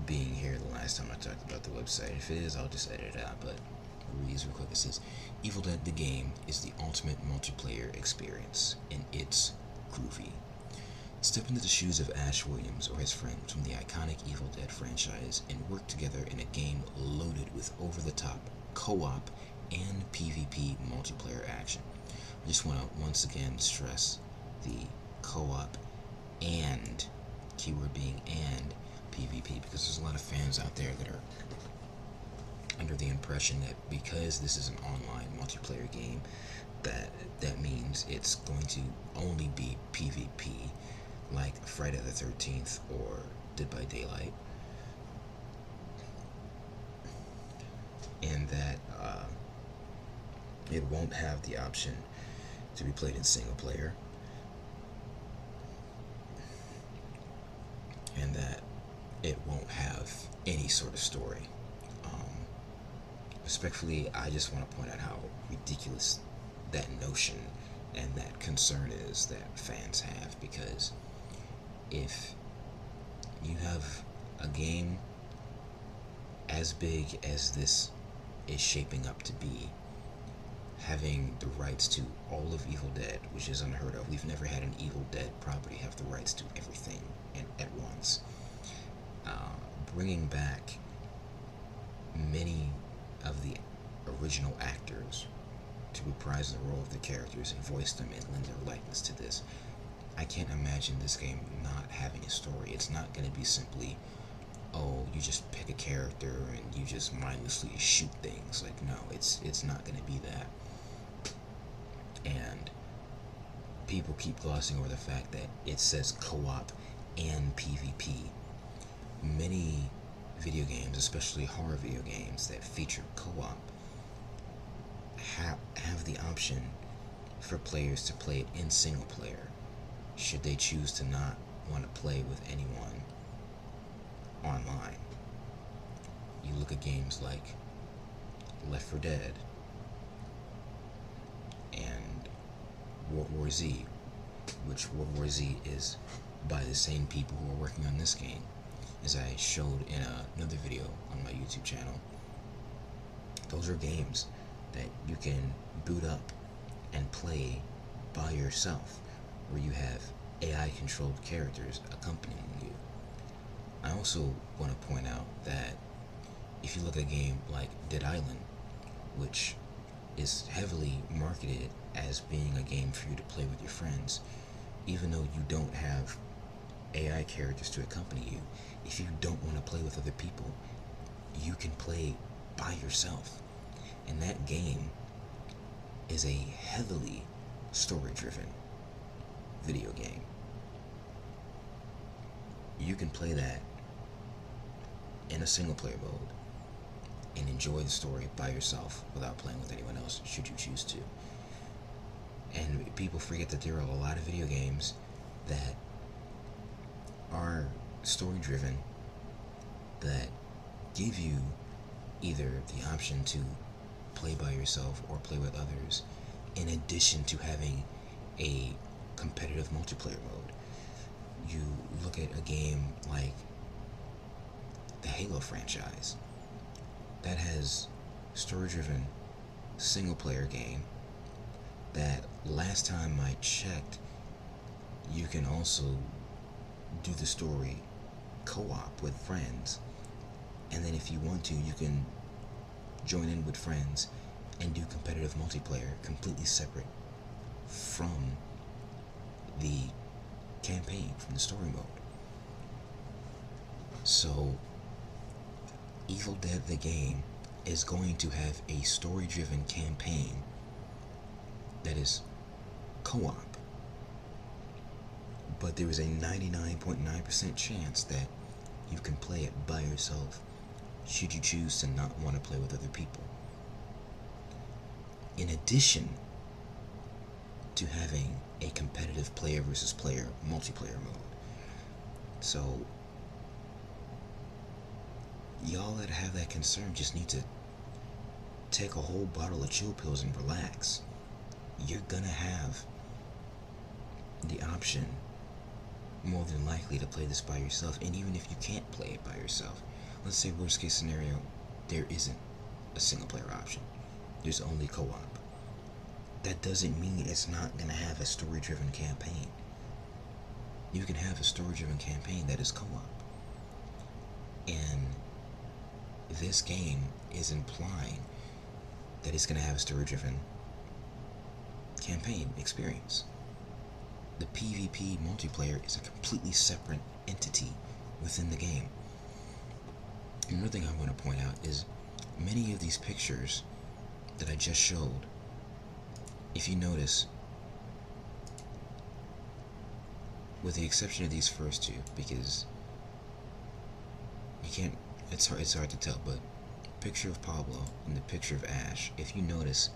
being here the last time I talked about the website. If it is, I'll just edit it out, but I'll read these real quick. It says, Evil Dead the game is the ultimate multiplayer experience, and it's groovy. Step into the shoes of Ash Williams or his friends from the iconic Evil Dead franchise and work together in a game loaded with over-the-top co-op and PvP multiplayer action. I just want to once again stress the co-op and, keyword being and, PvP, because there's a lot of fans out there that are under the impression that because this is an online multiplayer game, that means it's going to only be PvP, like Friday the 13th or Dead by Daylight, and that it won't have the option to be played in single player, and that it won't have any sort of story. Respectfully, I just want to point out how ridiculous that notion and that concern is that fans have, because if you have a game as big as this is shaping up to be, having the rights to all of Evil Dead, which is unheard of. We've never had an Evil Dead property have the rights to everything at once. Bringing back many of the original actors to reprise the role of the characters and voice them and lend their likeness to this. I can't imagine this game not having a story. It's not going to be simply, oh, you just pick a character and you just mindlessly shoot things. Like, no, it's not going to be that. And people keep glossing over the fact that it says co-op and PvP. Many video games, especially horror video games that feature co-op, have the option for players to play it in single player, should they choose to not want to play with anyone online. You look at games like Left 4 Dead and World War Z, which World War Z is by the same people who are working on this game, as I showed in another video on my YouTube channel. Those are games that you can boot up and play by yourself, where you have AI controlled characters accompanying you. I also want to point out that if you look at a game like Dead Island, which is heavily marketed as being a game for you to play with your friends, even though you don't have AI characters to accompany you, if you don't want to play with other people, you can play by yourself. And that game is a heavily story-driven video game. You can play that in a single-player mode and enjoy the story by yourself without playing with anyone else, should you choose to. And people forget that there are a lot of video games that are story-driven that give you either the option to play by yourself or play with others, in addition to having a competitive multiplayer mode. You look at a game like the Halo franchise that has story-driven single-player game that, last time I checked, you can also do the story co-op with friends, and then if you want to, you can join in with friends and do competitive multiplayer completely separate from the campaign, from the story mode. So Evil Dead the game is going to have a story-driven campaign that is co-op, but there is a 99.9% chance that you can play it by yourself, should you choose to not want to play with other people. In addition to having a competitive player versus player multiplayer mode. So y'all that have that concern just need to take a whole bottle of chill pills and relax. You're gonna have the option, more than likely, to play this by yourself. And even if you can't play it by yourself, let's say worst case scenario, there isn't a single player option, there's only co-op. That doesn't mean it's not gonna have a story driven campaign. You can have a story driven campaign that is co-op. And this game is implying that it's gonna have a story driven campaign experience. The PvP multiplayer is a completely separate entity within the game. Another thing I want to point out is many of these pictures that I just showed, if you notice, with the exception of these first two, because you can't, it's hard to tell, but picture of Pablo and the picture of Ash, if you notice,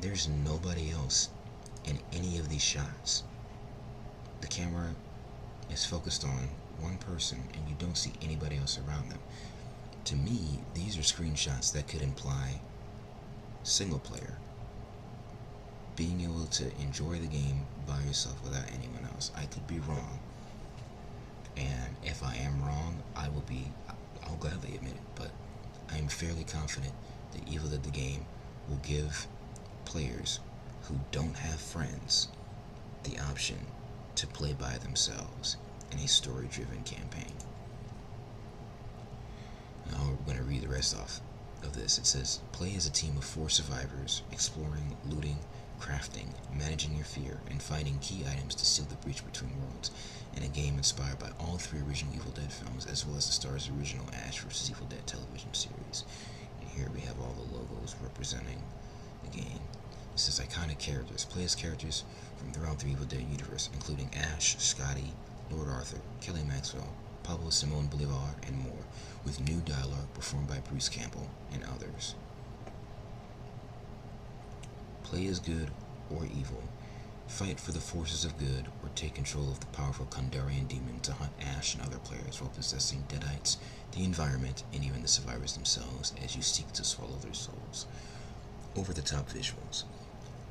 there's nobody else in any of these shots. The camera is focused on one person and you don't see anybody else around them. To me, these are screenshots that could imply single player. Being able to enjoy the game by yourself without anyone else. I could be wrong. And if I am wrong, I'll gladly admit it, but I'm fairly confident that Evil Dead the game will give players who don't have friends the option to play by themselves in a story-driven campaign. Now we're going to read the rest off of this. It says, play as a team of 4 survivors, exploring, looting, crafting, managing your fear, and finding key items to seal the breach between worlds, in a game inspired by all 3 original Evil Dead films, as well as the Star's original Ash vs. Evil Dead television series. And here we have all the logos representing the game. It says iconic characters. Play as characters from throughout the Evil Dead universe, including Ash, Scotty, Lord Arthur, Kelly Maxwell, Pablo Simon Bolivar, and more, with new dialogue performed by Bruce Campbell and others. play as good or evil, fight for the forces of good, or take control of the powerful Kandarian demon to hunt Ash and other players while possessing Deadites, the environment, and even the survivors themselves as you seek to swallow their souls. Over-the-top visuals.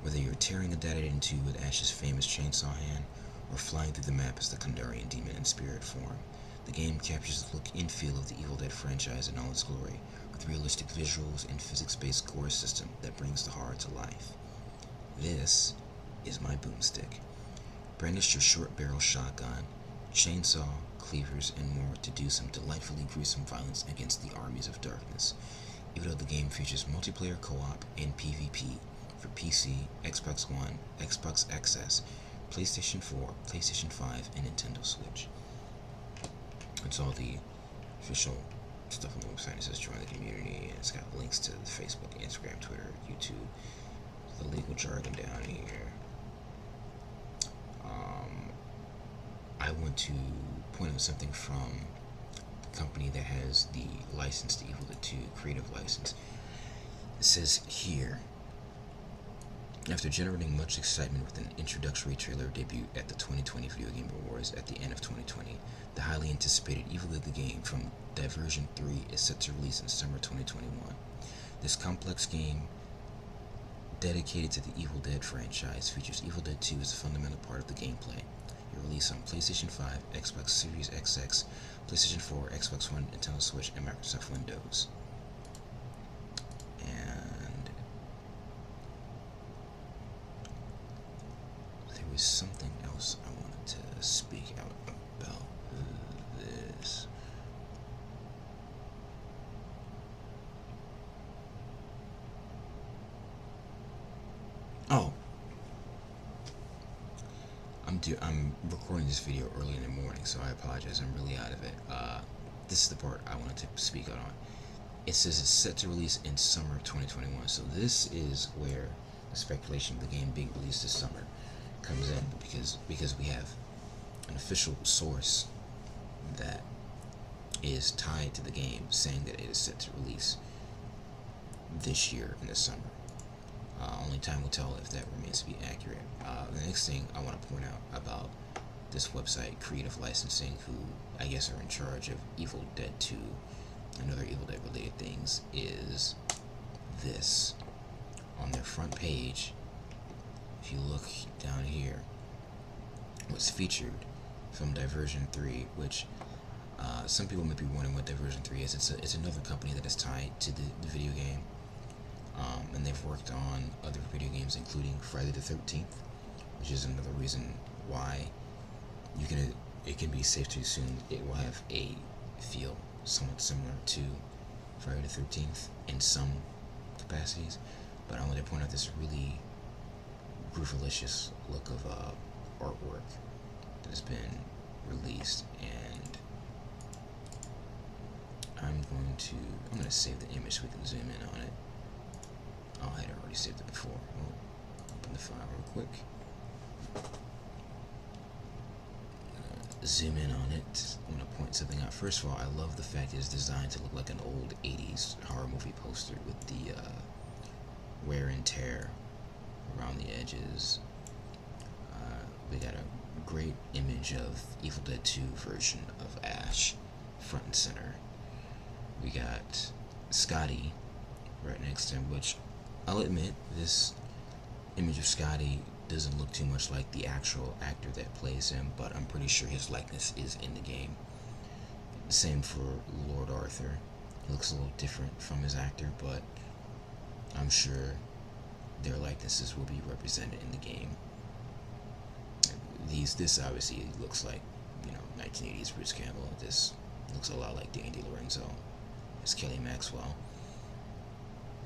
Whether you're tearing a Deadite in two with Ash's famous chainsaw hand, or flying through the map as the Kandarian demon in spirit form, the game captures the look and feel of the Evil Dead franchise in all its glory, with realistic visuals and physics-based core system that brings the horror to life. This is my boomstick. Brandish your short-barrel shotgun, chainsaw, cleavers, and more to do some delightfully gruesome violence against the armies of darkness. Even though the game features multiplayer co-op and PvP for PC, Xbox One, Xbox XS, PlayStation 4, PlayStation 5, and Nintendo Switch. It's all the official stuff on the website. It says join the community, and it's got links to Facebook, Instagram, Twitter, YouTube, the legal jargon down here. I want to point out something from the company that has the license to Evil Dead 2, creative license. It says here, after generating much excitement with an introductory trailer debut at the 2020 Video Game Awards at the end of 2020, the highly anticipated Evil Dead the game from Diversion 3 is set to release in summer 2021. This complex game, dedicated to the Evil Dead franchise, features Evil Dead 2 as a fundamental part of the gameplay. It released on PlayStation 5, Xbox Series XX, PlayStation 4, Xbox One, Nintendo Switch, and Microsoft Windows. And there was something else I wanted to speak out about this. Oh, I'm recording this video early in the morning, so I apologize. I'm really out of it. This is the part I wanted to speak out on. It says it's set to release in summer of 2021. So this is where the speculation of the game being released this summer comes in, because we have an official source that is tied to the game saying that it is set to release this year in the summer. Only time will tell if that remains to be accurate. The next thing I want to point out about this website, Creative Licensing, who I guess are in charge of Evil Dead 2 and other Evil Dead related things, is this. On their front page, if you look down here, what's featured from Diversion 3, which some people might be wondering what Diversion 3 is. It's another company that is tied to the video game. And they've worked on other video games, including Friday the 13th, which is another reason why it can be safe to assume it will have a feel somewhat similar to Friday the 13th in some capacities. But I want to point out this really groovalicious look of artwork that has been released, and I'm going to save the image so we can zoom in on it. Oh, I had already saved it before. We'll open the file real quick. Zoom in on it. I'm going to point something out. First of all, I love the fact it's designed to look like an old 80s horror movie poster with the wear and tear around the edges. We got a great image of Evil Dead 2 version of Ash front and center. We got Scotty right next to him, which I'll admit, this image of Scotty doesn't look too much like the actual actor that plays him, but I'm pretty sure his likeness is in the game. Same for Lord Arthur. He looks a little different from his actor, but I'm sure their likenesses will be represented in the game. This obviously looks like, 1980s Bruce Campbell. This looks a lot like Danny DiLorenzo. It's Kelly Maxwell.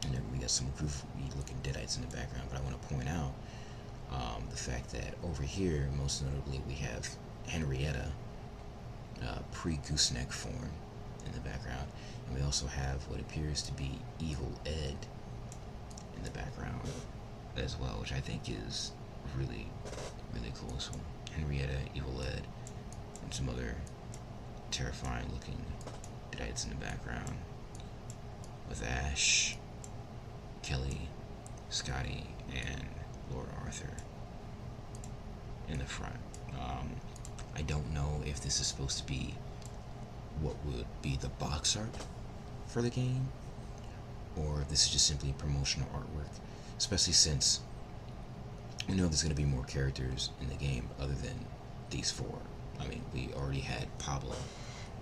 And then we got some groovy looking Deadites in the background, but I want to point out the fact that over here, most notably, we have Henrietta, pre-gooseneck form in the background, and we also have what appears to be Evil Ed in the background as well, which I think is really, really cool. So Henrietta, Evil Ed, and some other terrifying looking Deadites in the background with Ash, Kelly, Scotty and Lord Arthur in the front. I don't know if this is supposed to be what would be the box art for the game, or if this is just simply promotional artwork, especially since we know there's going to be more characters in the game other than these four. I mean, we already had Pablo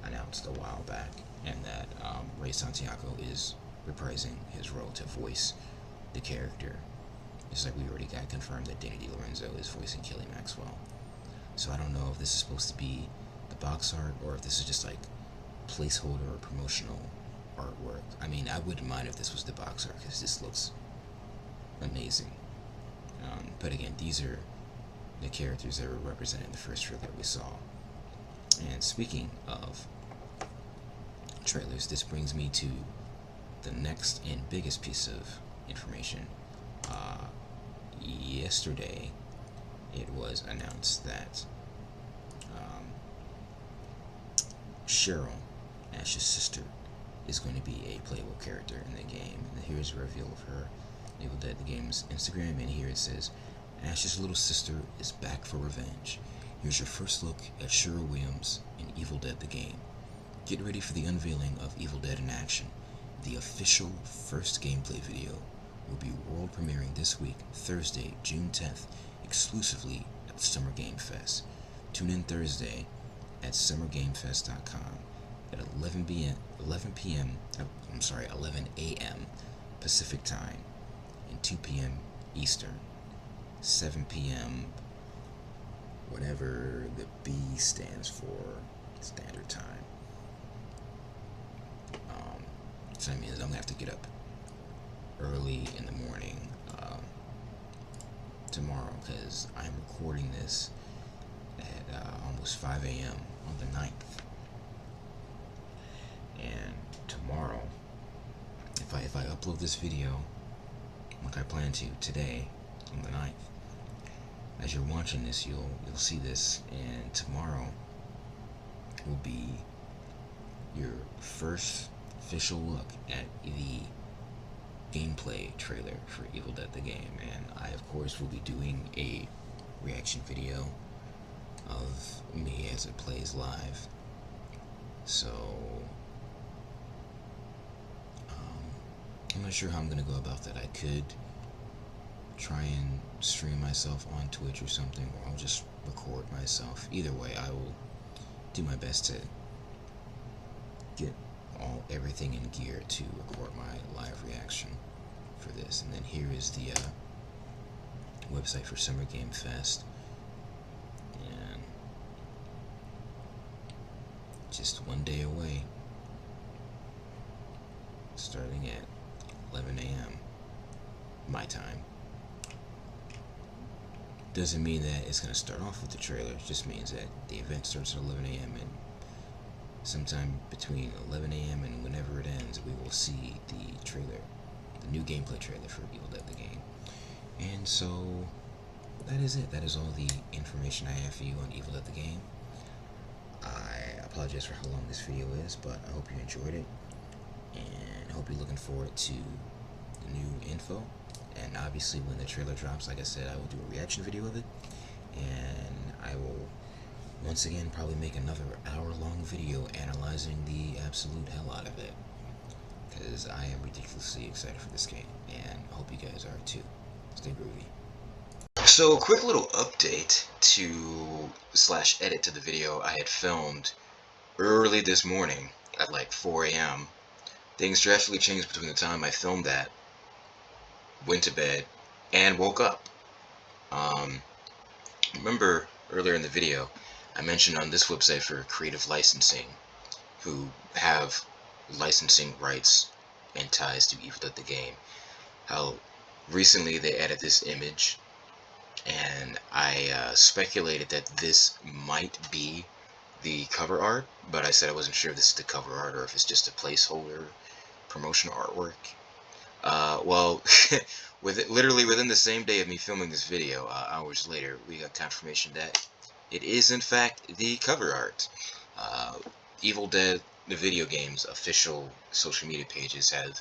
announced a while back, and that Ray Santiago is reprising his role to voice the character. It's like we already got confirmed that Danny DiLorenzo is voicing Kelly Maxwell. So I don't know if this is supposed to be the box art or if this is just like placeholder or promotional artwork. I mean, I wouldn't mind if this was the box art because this looks amazing. But again, these are the characters that were represented in the first trailer we saw. And speaking of trailers, this brings me to the next and biggest piece of information. Yesterday, it was announced that Cheryl, Ash's sister, is going to be a playable character in the game. And here's a reveal of her Evil Dead the Game's Instagram, and here it says, Ash's little sister is back for revenge. Here's your first look at Cheryl Williams in Evil Dead the Game. Get ready for the unveiling of Evil Dead in action. The official first gameplay video will be world premiering this week, Thursday, June 10th, exclusively at the Summer Game Fest. Tune in Thursday at summergamefest.com at 11 a.m. Pacific Time and 2 p.m. Eastern, 7 p.m. whatever the B stands for, Standard Time. So that means I'm gonna have to get up early in the morning tomorrow because I'm recording this at almost 5 a.m. on the 9th. And tomorrow, if I upload this video like I plan to today on the 9th, as you're watching this, you'll see this, and tomorrow will be your first official look at the gameplay trailer for Evil Dead the Game. And I, of course, will be doing a reaction video of me as it plays live. So I'm not sure how I'm gonna go about that. I could try and stream myself on Twitch or something, or I'll just record myself. Either way, I will do my best to get everything in gear to record my live reaction for this. And then here is the website for Summer Game Fest, and just one day away, starting at 11 a.m. my time. Doesn't mean that it's going to start off with the trailer, it just means that the event starts at 11 a.m. and sometime between 11 a.m. and whenever it ends, we will see the trailer, the new gameplay trailer for Evil Dead the Game. And so that is it. That is all the information I have for you on Evil Dead the Game. I apologize for how long this video is, but I hope you enjoyed it, and I hope you're looking forward to the new info. And obviously when the trailer drops, like I said, I will do a reaction video of it, and I will once again probably make another hour-long video analyzing the absolute hell out of it, because I am ridiculously excited for this game, and I hope you guys are too. Stay groovy. So, quick little update to / edit to the video I had filmed early this morning at like 4 a.m. Things drastically changed between the time I filmed that, went to bed, and woke up. Remember earlier in the video, I mentioned on this website for Creative Licensing, who have licensing rights and ties to Evil Dead the Game, how recently they added this image, and I speculated that this might be the cover art, but I said I wasn't sure if this is the cover art or if it's just a placeholder promotional artwork. Well, literally within the same day of me filming this video, hours later, we got confirmation that it is in fact the cover art. Evil Dead, the video game's official social media pages have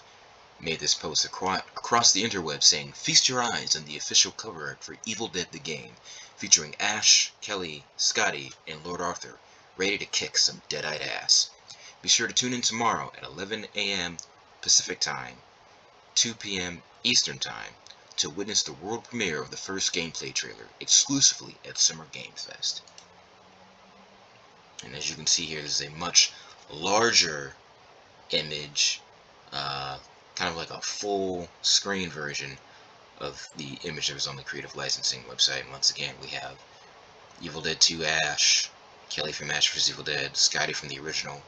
made this post across the interweb saying, "Feast your eyes on the official cover art for Evil Dead the Game, featuring Ash, Kelly, Scotty, and Lord Arthur, ready to kick some dead-eyed ass. Be sure to tune in tomorrow at 11 a.m. Pacific Time, 2 p.m. Eastern Time, to witness the world premiere of the first gameplay trailer, exclusively at Summer Game Fest." And as you can see here, this is a much larger image, kind of like a full screen version of the image that was on the Creative Licensing website. And once again, we have Evil Dead 2 Ash, Kelly from Ash vs. Evil Dead, Scotty from the original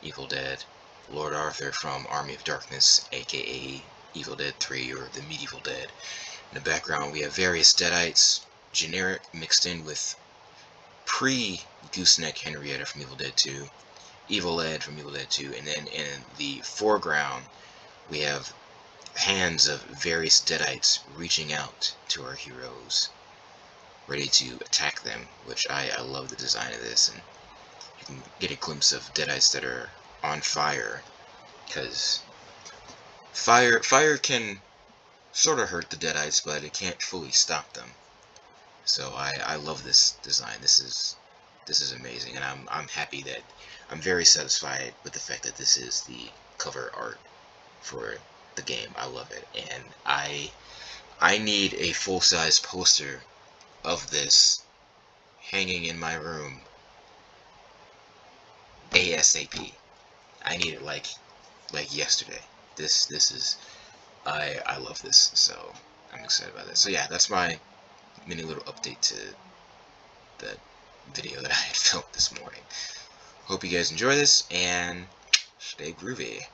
Evil Dead, Lord Arthur from Army of Darkness, aka Evil Dead 3 or the Medieval Dead. In the background, we have various Deadites, generic mixed in with pre-Gooseneck Henrietta from Evil Dead 2, Evil Ed from Evil Dead 2, and then in the foreground, we have hands of various Deadites reaching out to our heroes, ready to attack them, which I love the design of this, and you can get a glimpse of Deadites that are on fire, because fire can sort of hurt the Deadites, but it can't fully stop them. So I love this design. This is amazing, and I'm happy that I'm very satisfied with the fact that this is the cover art for the game. I love it, and I need a full-size poster of this hanging in my room ASAP. I need it like yesterday. This is I love this, so I'm excited about this. So yeah, that's my mini little update to the video that I had filmed this morning. Hope you guys enjoy this, and stay groovy.